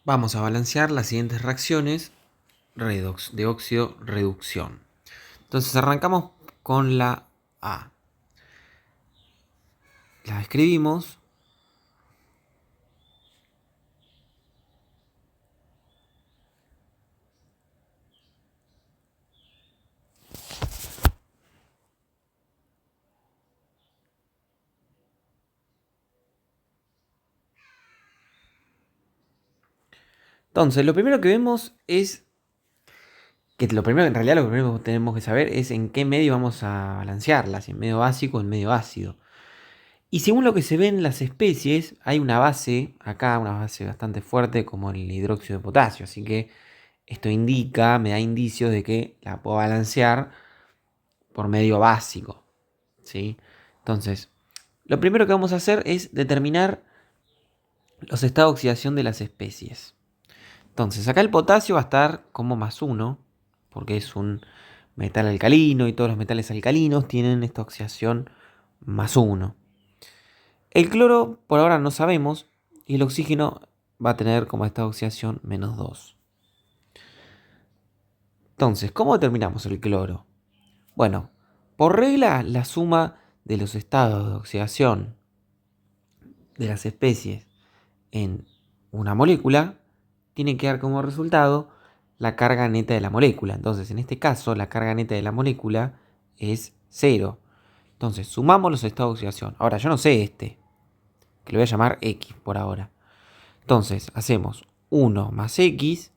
Vamos a balancear las siguientes reacciones redox de óxido-reducción. Entonces arrancamos con la A. La escribimos. Entonces, lo primero que vemos es que lo primero que tenemos que saber es en qué medio vamos a balancearla, si en medio básico o en medio ácido. Y según lo que se ve en las especies, hay una base acá, una base bastante fuerte como el hidróxido de potasio. Así que esto me da indicios de que la puedo balancear por medio básico, ¿sí? Entonces, lo primero que vamos a hacer es determinar los estados de oxidación de las especies. Entonces, acá el potasio va a estar como +1, porque es un metal alcalino y todos los metales alcalinos tienen esta oxidación +1. El cloro por ahora no sabemos y el oxígeno va a tener como estado de oxidación -2. Entonces, ¿cómo determinamos el cloro? Bueno, por regla la suma de los estados de oxidación de las especies en una molécula tiene que dar como resultado la carga neta de la molécula. Entonces, en este caso, la carga neta de la molécula es 0. Entonces, sumamos los estados de oxidación. Ahora, yo no sé este, que lo voy a llamar X por ahora. Entonces, hacemos 1 más X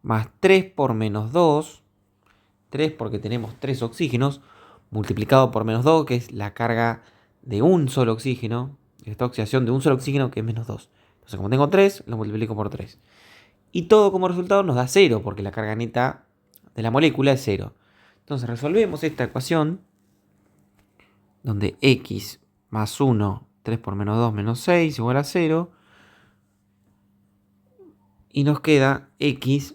más 3 por -2. 3 porque tenemos 3 oxígenos, multiplicado por -2, que es la carga de un solo oxígeno, esta oxidación de un solo oxígeno, que es -2. Entonces, como tengo 3, lo multiplico por 3. Y todo como resultado nos da 0, porque la carga neta de la molécula es 0. Entonces, resolvemos esta ecuación, donde x más 1, 3 por -2, -6, igual a 0. Y nos queda x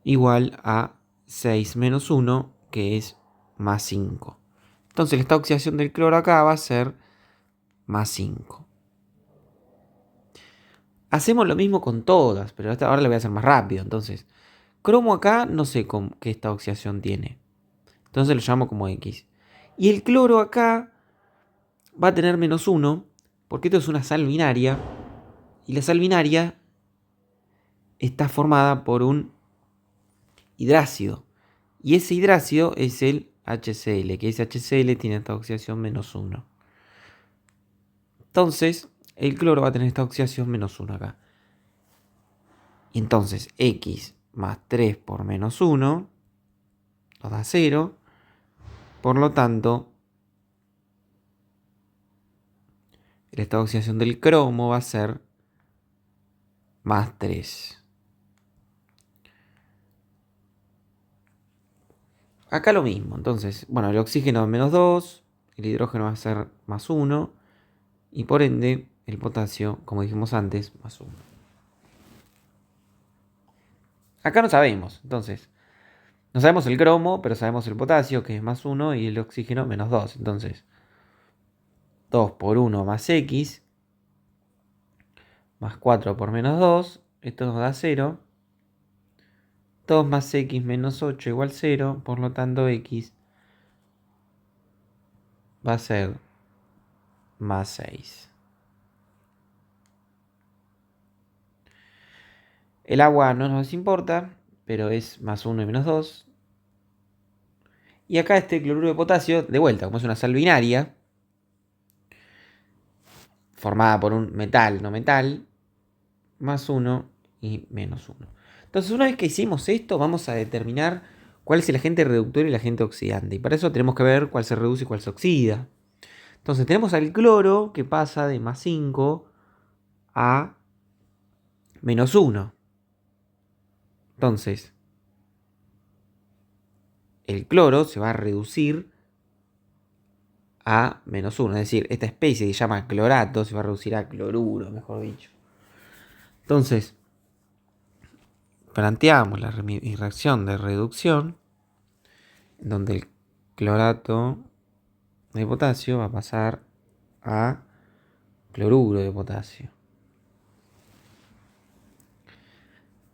igual a 6 menos 1, que es +5. Entonces esta oxidación del cloro acá va a ser +5. Hacemos lo mismo con todas, pero ahora lo voy a hacer más rápido. Entonces, cromo acá no sé qué esta oxidación tiene. Entonces lo llamo como X. Y el cloro acá va a tener -1, porque esto es una sal binaria. Y la sal binaria está formada por un hidrácido. Y ese hidrácido es el HCl, que ese HCl tiene esta oxidación -1. Entonces, el cloro va a tener esta oxidación -1 acá. Y entonces, X más 3 por -1 nos da 0. Por lo tanto, el estado de oxidación del cromo va a ser +3. Acá lo mismo. Entonces, bueno, el oxígeno -2, el hidrógeno va a ser +1. Y por ende, el potasio, como dijimos antes, +1. Acá no sabemos. Entonces, no sabemos el cromo, pero sabemos el potasio, que es +1, y el oxígeno -2. Entonces, 2 por 1 más X, más 4 por -2, esto nos da 0. 2 más X menos 8 igual 0, por lo tanto X va a ser +6. El agua no nos importa, pero es +1 y -2. Y acá este cloruro de potasio, de vuelta, como es una sal binaria, formada por un metal, no metal, +1 y -1. Entonces, una vez que hicimos esto, vamos a determinar cuál es el agente reductor y el agente oxidante. Y para eso tenemos que ver cuál se reduce y cuál se oxida. Entonces, tenemos al cloro que pasa de +5 a -1. Entonces, el cloro se va a reducir a -1. Es decir, esta especie que se llama clorato se va a reducir a cloruro, mejor dicho. Entonces, planteamos la reacción de reducción, donde el clorato de potasio va a pasar a cloruro de potasio.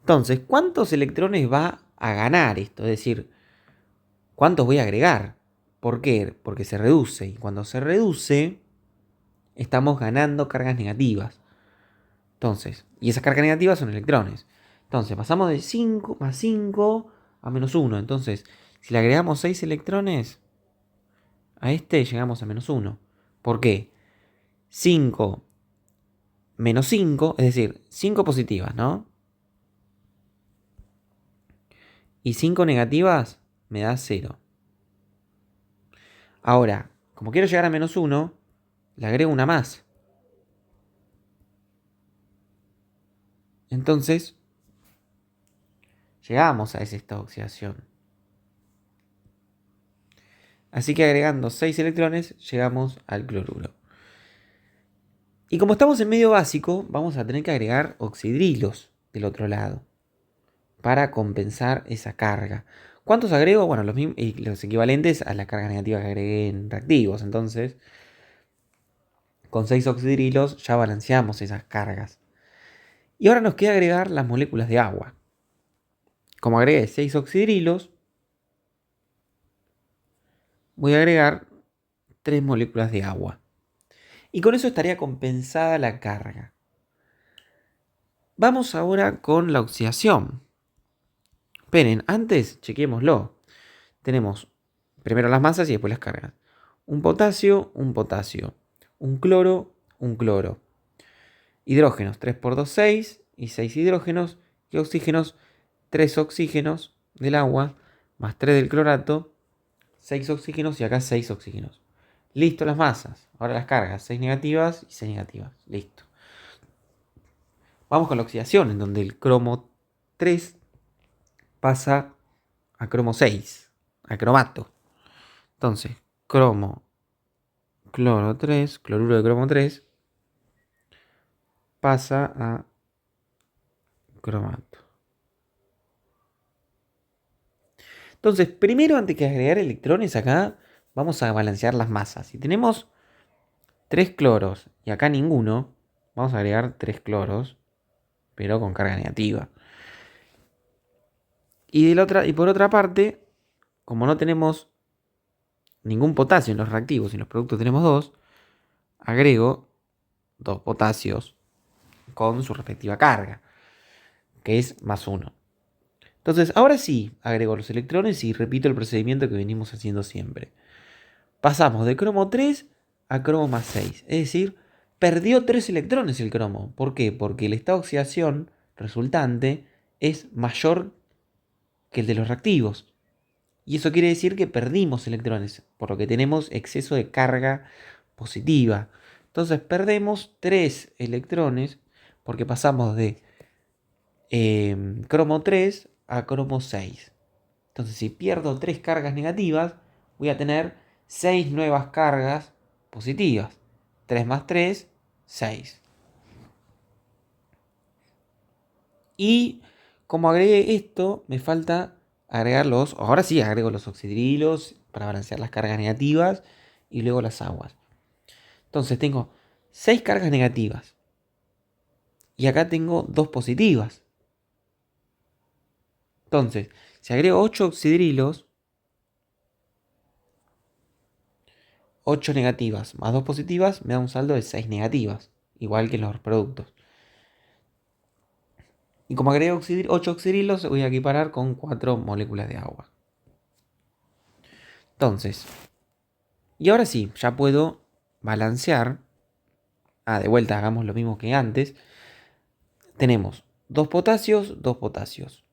Entonces, ¿cuántos electrones va a ganar esto? Es decir, ¿cuántos voy a agregar? ¿Por qué? Porque se reduce. Y cuando se reduce, estamos ganando cargas negativas. Entonces, y esas cargas negativas son electrones. Entonces, pasamos de 5 más 5 a menos 1. Entonces, si le agregamos 6 electrones a este, llegamos a menos 1. ¿Por qué? 5 menos 5, es decir, 5 positivas, ¿no? Y 5 negativas me da 0. Ahora, como quiero llegar a menos 1, le agrego una más. Entonces, llegamos a ese estado de oxidación. Así que agregando 6 electrones, llegamos al cloruro. Y como estamos en medio básico, vamos a tener que agregar oxidrilos del otro lado para compensar esa carga. ¿Cuántos agrego? Bueno, los equivalentes a la carga negativa que agregué en reactivos. Entonces, con 6 oxidrilos ya balanceamos esas cargas. Y ahora nos queda agregar las moléculas de agua. Como agregué 6 oxidrilos, voy a agregar 3 moléculas de agua. Y con eso estaría compensada la carga. Vamos ahora con la oxidación. Esperen, antes chequémoslo. Tenemos primero las masas y después las cargas. Un potasio, un potasio. Un cloro, un cloro. Hidrógenos, 3 por 2, 6. Y 6 hidrógenos. Y oxígenos, 3 oxígenos del agua. Más 3 del clorato. 6 oxígenos y acá 6 oxígenos. Listo las masas. Ahora las cargas. 6 negativas y 6 negativas. Listo. Vamos con la oxidación, en donde el cromo 3 pasa a cromo 6, a cromato. Entonces, cromo, cloro 3, cloruro de cromo 3, pasa a cromato. Entonces, primero, antes que agregar electrones acá, vamos a balancear las masas. Si tenemos 3 cloros y acá ninguno, vamos a agregar 3 cloros, pero con carga negativa. Y por otra parte, como no tenemos ningún potasio en los reactivos y en los productos tenemos 2, agrego 2 potasios con su respectiva carga, que es más 1. Entonces, ahora sí, agrego los electrones y repito el procedimiento que venimos haciendo siempre. Pasamos de cromo 3 a cromo más 6. Es decir, perdió 3 electrones el cromo. ¿Por qué? Porque el estado de oxidación resultante es mayor que el de los reactivos. Y eso quiere decir que perdimos electrones, por lo que tenemos exceso de carga positiva. Entonces perdemos 3 electrones porque pasamos de cromo 3 a cromo 6. Entonces si pierdo 3 cargas negativas, voy a tener 6 nuevas cargas positivas. 3 más 3, 6. Y como agregué esto, me falta agregar ahora sí agrego los oxidrilos para balancear las cargas negativas y luego las aguas. Entonces tengo 6 cargas negativas. Y acá tengo 2 positivas. Entonces, si agrego 8 oxidrilos, 8 negativas más 2 positivas me da un saldo de 6 negativas, igual que en los productos. Y como agrego 8 oxidrilos, voy a equiparar con 4 moléculas de agua. Entonces, y ahora sí, ya puedo balancear. De vuelta hagamos lo mismo que antes. Tenemos 2 potasios, 2 potasios.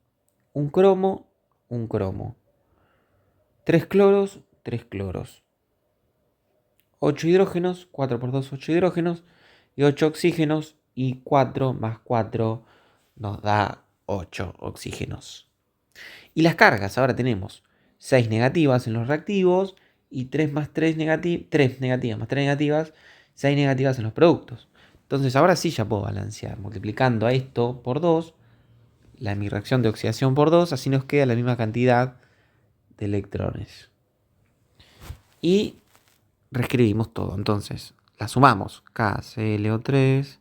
Un cromo, un cromo. 3 cloros, 3 cloros. 8 hidrógenos, 4 por 2, 8 hidrógenos. Y 8 oxígenos. Y 4 más 4 nos da 8 oxígenos. Y las cargas, ahora tenemos 6 negativas en los reactivos. Y 3 más 3 3 negativas más 3 negativas. 6 negativas en los productos. Entonces ahora sí ya puedo balancear. Multiplicando a esto por 2. Mi reacción de oxidación por 2. Así nos queda la misma cantidad de electrones. Y reescribimos todo. Entonces, la sumamos. KClO3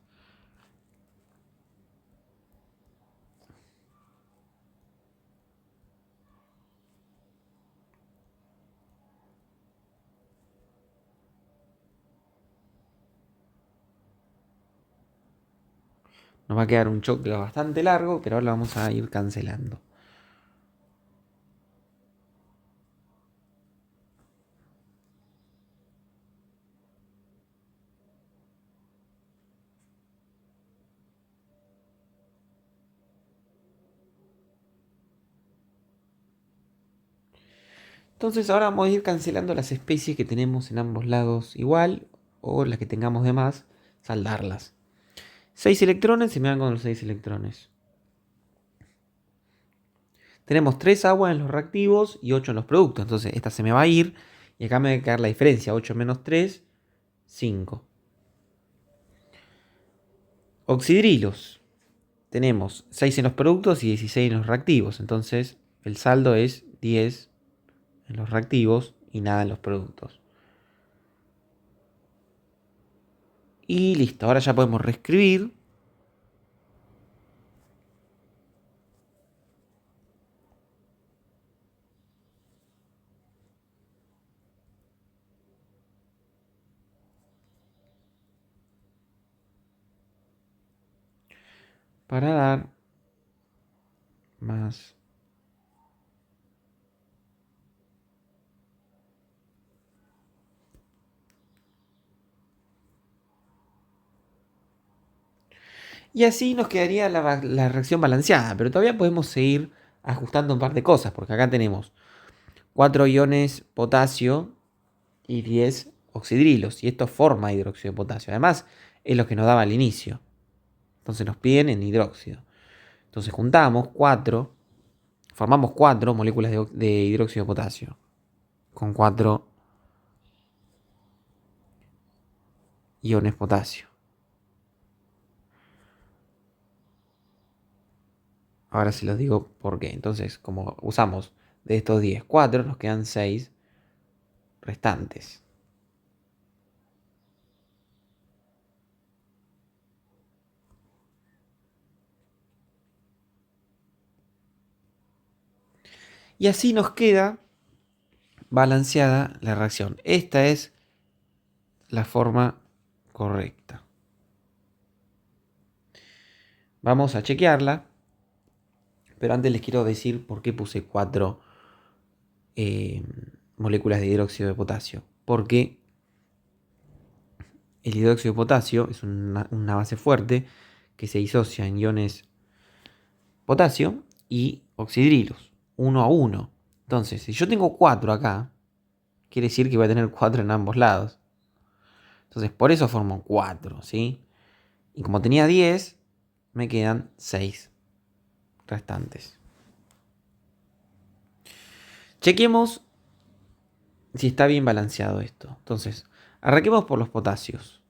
Nos va a quedar un choclo bastante largo, pero ahora lo vamos a ir cancelando. Entonces ahora vamos a ir cancelando las especies que tenemos en ambos lados igual, o las que tengamos de más, saldarlas. 6 electrones se me van con los 6 electrones. Tenemos 3 aguas en los reactivos y 8 en los productos. Entonces esta se me va a ir y acá me va a quedar la diferencia. 8 menos 3, 5. Oxidrilos. Tenemos 6 en los productos y 16 en los reactivos. Entonces el saldo es 10 en los reactivos y nada en los productos. Y listo, ahora ya podemos reescribir. Para dar más. Y así nos quedaría la reacción balanceada. Pero todavía podemos seguir ajustando un par de cosas. Porque acá tenemos 4 iones potasio y 10 oxidrilos. Y esto forma hidróxido de potasio. Además, es lo que nos daba al inicio. Entonces nos piden en hidróxido. Entonces juntamos 4. Formamos 4 moléculas de hidróxido de potasio. Con 4 iones potasio. Ahora se los digo por qué. Entonces, como usamos de estos 10, 4, nos quedan 6 restantes. Y así nos queda balanceada la reacción. Esta es la forma correcta. Vamos a chequearla. Pero antes les quiero decir por qué puse 4 moléculas de hidróxido de potasio. Porque el hidróxido de potasio es una base fuerte que se disocia en iones potasio y oxidrilos, uno a uno. Entonces, si yo tengo 4 acá, quiere decir que voy a tener 4 en ambos lados. Entonces, por eso formo 4, ¿sí? Y como tenía 10, me quedan 6 restantes. Chequemos si está bien balanceado esto. Entonces, arranquemos por los potasios.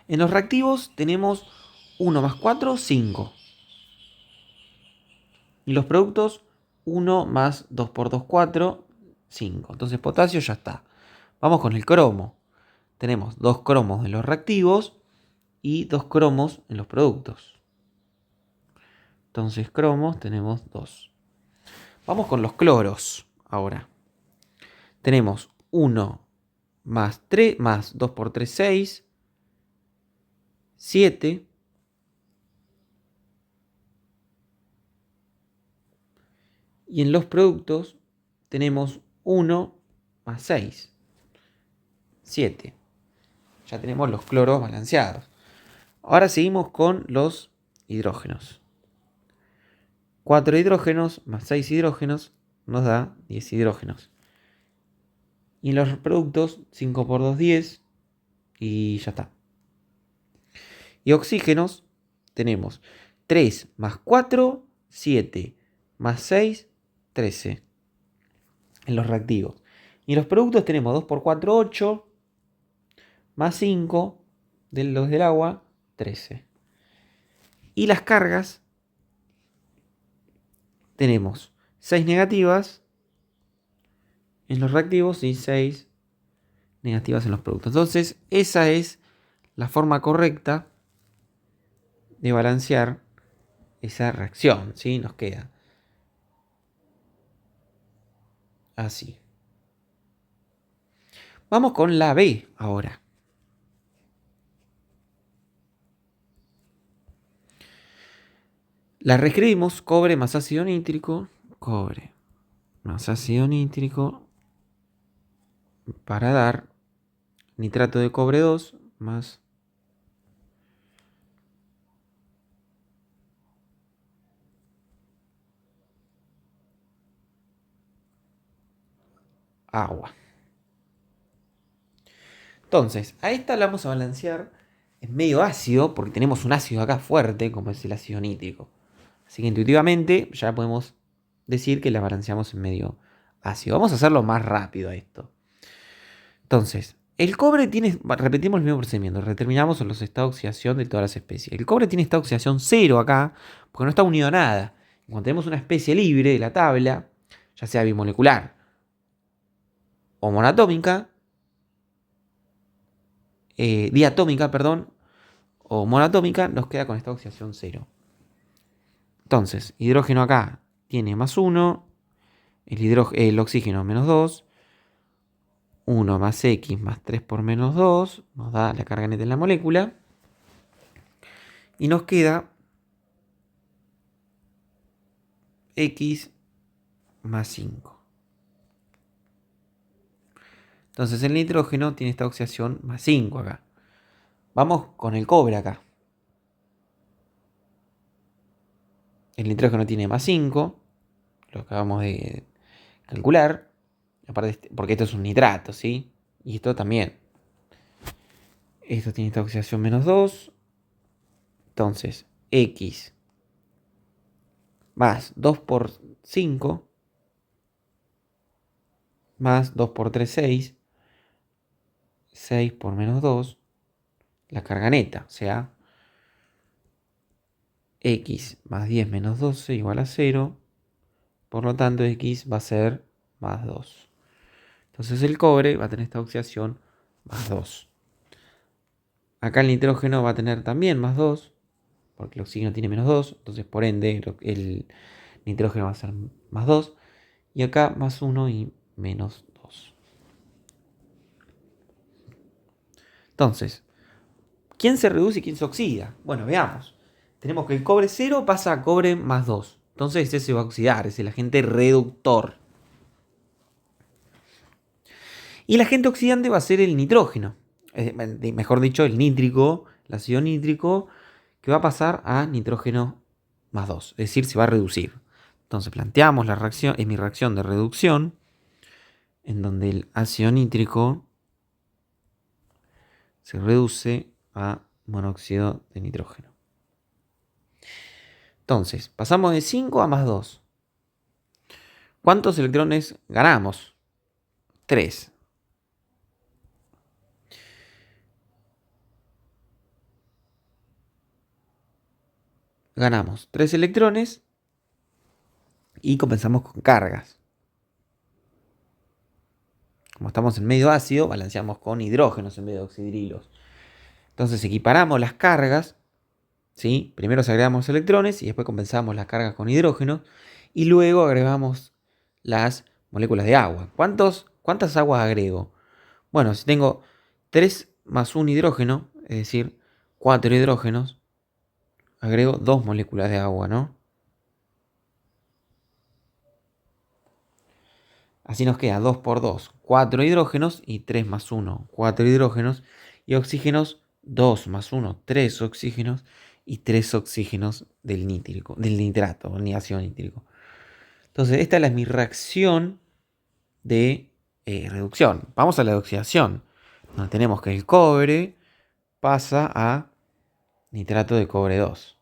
En los reactivos tenemos 1 más 4, 5. Y los productos, 1 más 2 por 2, 4, 5. Entonces potasio ya está. Vamos con el cromo. Tenemos 2 cromos en los reactivos y 2 cromos en los productos. Entonces cromos tenemos 2. Vamos con los cloros ahora. Tenemos 1 más 3 más 2 por 3, 6. 7. Y en los productos tenemos 1 más 6. 7. Ya tenemos los cloros balanceados. Ahora seguimos con los hidrógenos. 4 hidrógenos más 6 hidrógenos nos da 10 hidrógenos. Y en los productos 5 por 2, 10. Y ya está. Y oxígenos tenemos 3 más 4, 7 más 6, 13. En los reactivos. Y en los productos tenemos 2 por 4, 8. Más 5 de los del agua, 13. Y las cargas tenemos 6 negativas en los reactivos y 6 negativas en los productos. Entonces, esa es la forma correcta de balancear esa reacción, ¿sí? Nos queda así. Vamos con la B ahora. La reescribimos, cobre más ácido nítrico, cobre más ácido nítrico, para dar nitrato de cobre 2 más agua. Entonces, a esta la vamos a balancear en medio ácido, porque tenemos un ácido acá fuerte, como es el ácido nítrico. Así que intuitivamente ya podemos decir que la balanceamos en medio ácido. Vamos a hacerlo más rápido a esto. Entonces, el cobre tiene, repetimos el mismo procedimiento, determinamos los estados de oxidación de todas las especies. El cobre tiene estado de oxidación 0 acá, porque no está unido a nada. Cuando tenemos una especie libre de la tabla, ya sea bimolecular o monatómica, diatómica, perdón, o monatómica, nos queda con esta oxidación 0. Entonces, hidrógeno acá tiene más 1, el oxígeno menos 2, 1 más X más 3 por menos 2, nos da la carga neta en la molécula, y nos queda X más 5. Entonces el nitrógeno tiene esta oxidación más 5 acá. Vamos con el cobre acá. El nitrógeno tiene más 5, lo acabamos de calcular, aparte porque esto es un nitrato, ¿sí? Y esto también. Esto tiene esta oxidación menos 2. Entonces, X más 2 por 5 más 2 por 3, 6. 6 por menos 2, la carga neta, o sea, X más 10 menos 12 igual a 0. Por lo tanto, X va a ser más 2. Entonces el cobre va a tener esta oxidación más 2. Acá el nitrógeno va a tener también más 2, porque el oxígeno tiene menos 2. Entonces, por ende, el nitrógeno va a ser más 2. Y acá más 1 y menos 2. Entonces, ¿quién se reduce y quién se oxida? Bueno, veamos. Tenemos que el cobre 0 pasa a cobre más 2. Entonces ese se va a oxidar, es el agente reductor. Y el agente oxidante va a ser el nitrógeno. Mejor dicho, el nítrico, el ácido nítrico, que va a pasar a nitrógeno más 2. Es decir, se va a reducir. Entonces planteamos la reacción, es mi reacción de reducción, en donde el ácido nítrico se reduce a monóxido de nitrógeno. Entonces, pasamos de 5 a más 2. ¿Cuántos electrones ganamos? 3. Ganamos 3 electrones y compensamos con cargas. Como estamos en medio ácido, balanceamos con hidrógenos en vez de oxidrilos. Entonces equiparamos las cargas, ¿sí? Primero agregamos electrones y después compensamos las cargas con hidrógenos y luego agregamos las moléculas de agua. ¿Cuántas aguas agrego? Bueno, si tengo 3 más 1 hidrógeno, es decir, 4 hidrógenos, agrego 2 moléculas de agua, ¿no? Así nos queda 2 por 2, 4 hidrógenos y 3 más 1, 4 hidrógenos y oxígenos 2 más 1, 3 oxígenos y 3 oxígenos del nítrico, del nitrato, el ácido nítrico. Entonces, esta es mi reacción de reducción. Vamos a la oxidación, donde tenemos que el cobre pasa a nitrato de cobre 2.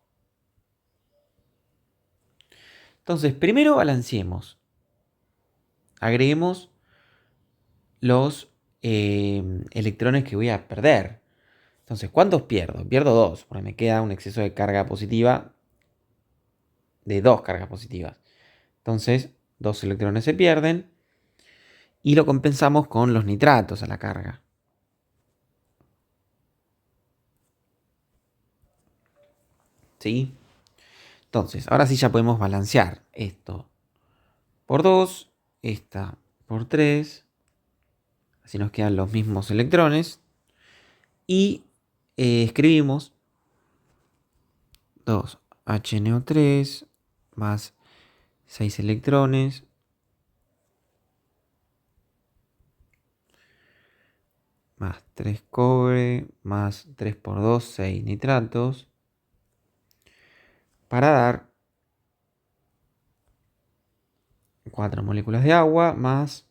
Entonces, primero balanceemos. Agreguemos los electrones que voy a perder. Entonces, ¿cuántos pierdo? Pierdo 2, porque me queda un exceso de carga positiva de 2 cargas positivas. Entonces, 2 electrones se pierden y lo compensamos con los nitratos a la carga. ¿Sí? Entonces, ahora sí ya podemos balancear esto por 2, esta por 3. Así nos quedan los mismos electrones. Y escribimos 2 HNO3 más 6 electrones más 3 cobre más 3 por 2, 6 nitratos para dar 4 moléculas de agua más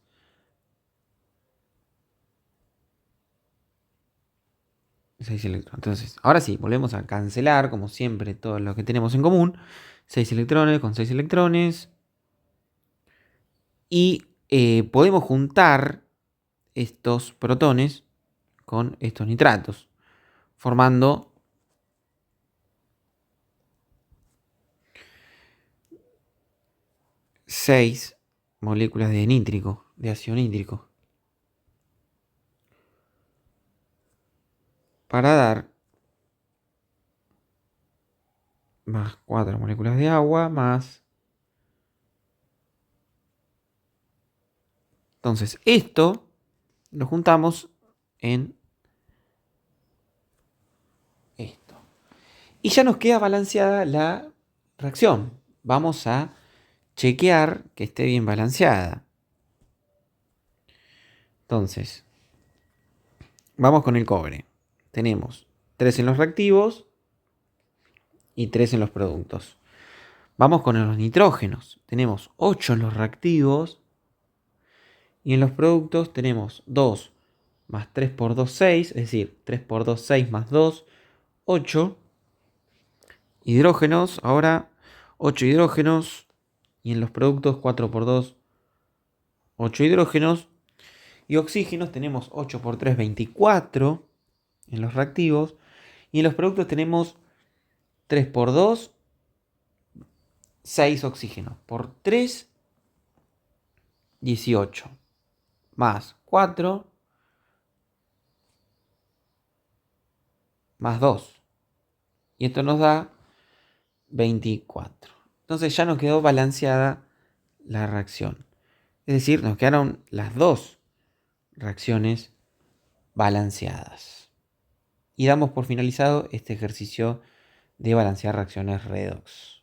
6 electrones. Entonces, ahora sí, volvemos a cancelar, como siempre, todo lo que tenemos en común. 6 electrones con 6 electrones. Y podemos juntar estos protones con estos nitratos, formando seis moléculas de nítrico, de ácido nítrico, para dar más 4 moléculas de agua, más... Entonces, esto lo juntamos en esto. Y ya nos queda balanceada la reacción. Vamos a chequear que esté bien balanceada. Entonces, vamos con el cobre. Tenemos 3 en los reactivos y 3 en los productos. Vamos con los nitrógenos. Tenemos 8 en los reactivos y en los productos tenemos 2 más 3 por 2, 6. Es decir, 3 por 2, 6 más 2, 8. Hidrógenos, ahora 8 hidrógenos. Y en los productos 4 por 2, 8 hidrógenos. Y oxígenos tenemos 8 por 3, 24 en los reactivos. Y en los productos tenemos 3 por 2, 6 oxígenos. Por 3, 18. Más 4, más 2. Y esto nos da 24. Entonces ya nos quedó balanceada la reacción. Es decir, nos quedaron las dos reacciones balanceadas. Y damos por finalizado este ejercicio de balancear reacciones redox.